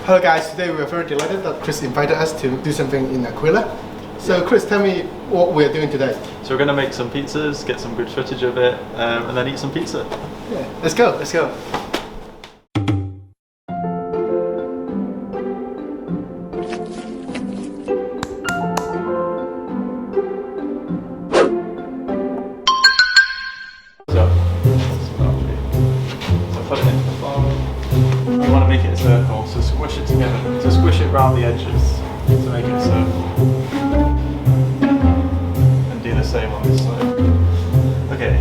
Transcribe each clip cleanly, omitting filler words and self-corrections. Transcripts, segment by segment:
Hello guys, today we are very delighted that Chris invited us to do something in Aquila. So Chris, tell me what we are doing today. So we're going to make some pizzas, get some good footage of it, and then eat some pizza. Yeah, let's go, let's go. So put it into the flour. You want to make it a circle, so squish it together. So squish it around the edges to make it a circle. And do the same on this side. Okay.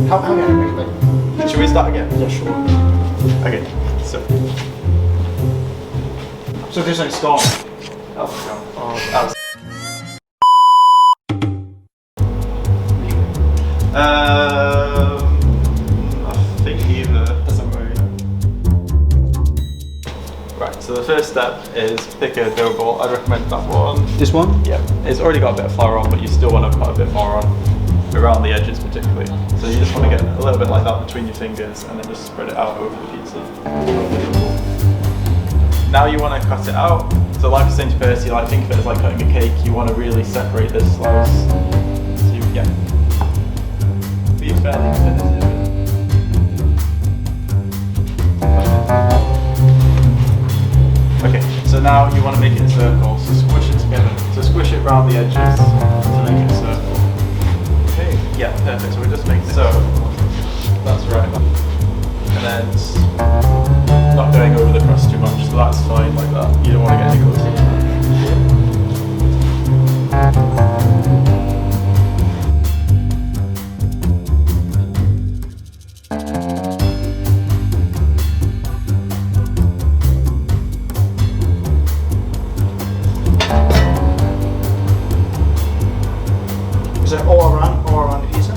How can I make it? Should we start again? Yeah, sure. Okay, so this is stone. I think either. Doesn't worry. Right, so the first step is pick a dough ball. I'd recommend that one. This one? Yeah, it's already got a bit of flour on, but you still want to put a bit more on, around the edges particularly. So you just want to get a little bit like that between your fingers and then just spread it out over the pizza. Now you want to cut it out. So like I was saying to Percy, like think of it as like cutting a cake. You want to really separate this slice. So you get be fairly definitive. Okay, so now you want to make it a circle. So squish it together. So squish it around the edges to make it a circle. Okay. Yeah, perfect. So we just make so. That's right. And then not going over the crust too much, so that's fine like that. You don't want to get any closer. Is it all around the pizza?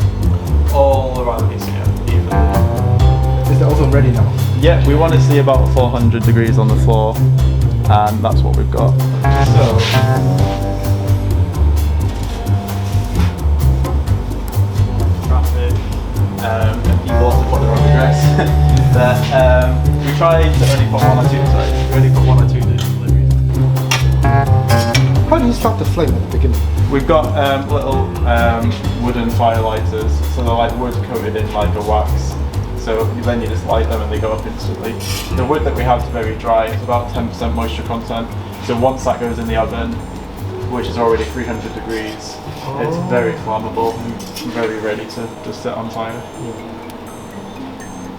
All around the pizza, yeah, evenly. Is the oven ready now? Yeah, we want to see about 400 degrees on the floor, and that's what we've got. So, traffic, and people have to put the wrong address. We tried to only put one or two deliveries. How do you start the flame at the beginning? We've got little wooden fire lighters, so they're like wood coated in like a wax. So then you just light them and they go up instantly. The wood that we have is very dry, it's about 10% moisture content. So once that goes in the oven, which is already 300 degrees, it's very flammable and very ready to just set on fire. Yeah.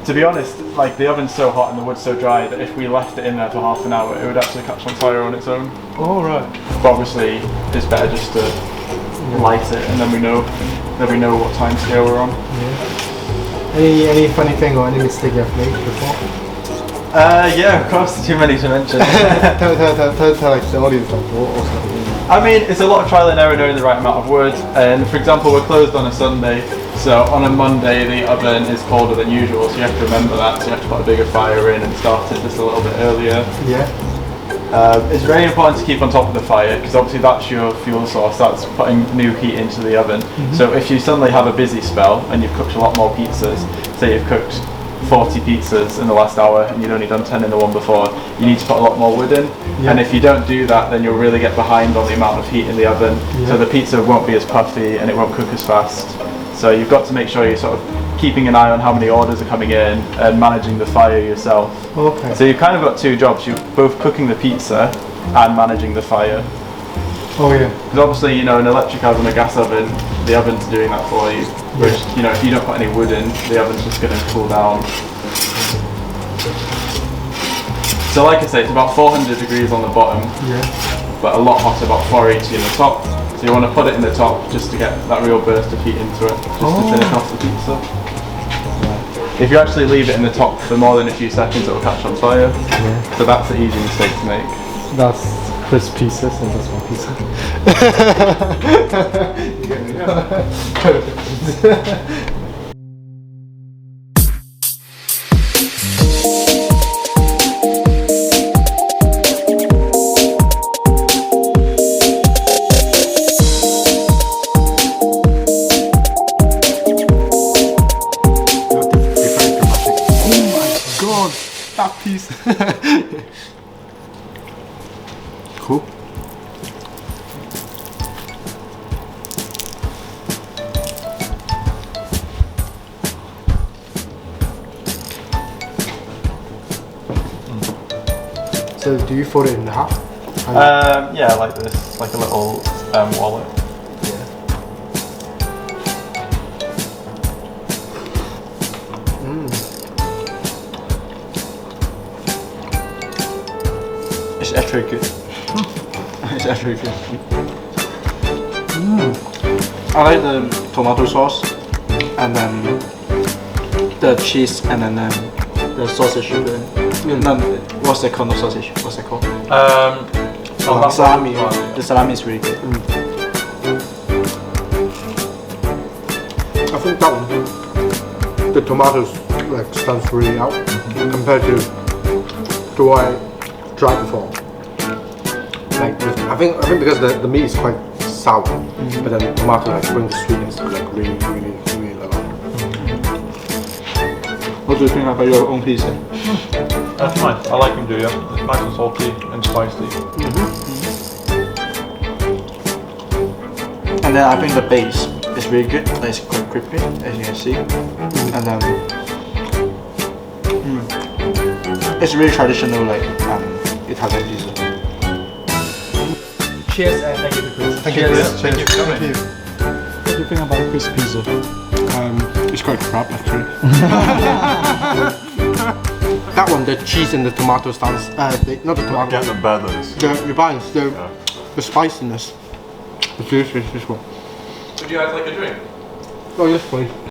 To be honest, like the oven's so hot and the wood's so dry that if we left it in there for half an hour, it would actually catch on fire on its own. Oh right. But obviously, it's better just to light it and then we know what time scale we're on. Yeah. Any funny thing or any mistake you have made before? Yeah, of course, too many to mention. tell like the audience like what or something. I mean, it's a lot of trial and error knowing the right amount of wood. And for example, we're closed on a Sunday, so on a Monday the oven is colder than usual, so you have to remember that. So you have to put a bigger fire in and start it just a little bit earlier. Yeah. It's very important to keep on top of the fire because obviously that's your fuel source, that's putting new heat into the oven. So if you suddenly have a busy spell and you've cooked a lot more pizzas, say you've cooked 40 pizzas in the last hour and you'd only done 10 in the one before, you need to put a lot more wood in. Yeah. And if you don't do that, then you'll really get behind on the amount of heat in the oven. Yeah. So the pizza won't be as puffy and it won't cook as fast. So you've got to make sure you're sort of keeping an eye on how many orders are coming in and managing the fire yourself. Okay. So you've kind of got two jobs. You're both cooking the pizza and managing the fire. Oh yeah. Because obviously, you know, an electric oven, a gas oven, the oven's doing that for you. Which, you know, if you don't put any wood in, the oven's just going to cool down. So like I say, it's about 400 degrees on the bottom. Yeah. But a lot hotter, about 480 in the top. So you want to put it in the top just to get that real burst of heat into it, just to finish off the pizza. If you actually leave it in the top for more than a few seconds, it will catch on fire. Yeah. So that's an easy mistake to make. That's Chris pieces and that's my pizza. So do you fold it in half? Yeah, like this, like a little wallet. It's actually good. It's actually good. I like the tomato sauce, and then the cheese, and then the sausage. What's that called? No sausage. What's that called? Salami. The salami is really good. I think that one, the tomatoes like stands really out compared to what I tried before. Like I think because the meat is quite sour, but then the tomato like brings the sweetness like really a lot. What do you think about your own pizza? That's fine. I like them, do you? It's nice and salty and spicy. And then I think the base is really good. It's quite crispy, as you can see. And then it's really traditional, like Italian pizza. Cheers and thank you for Chris. Thank you, Chris. Thank you. What do you think about Chris pizza? It's quite crap actually. That one, the cheese and the tomato stands. Not the tomato. Get the balance. The balance, the spiciness. The delicious one. Would you guys like a drink? Oh yes, please.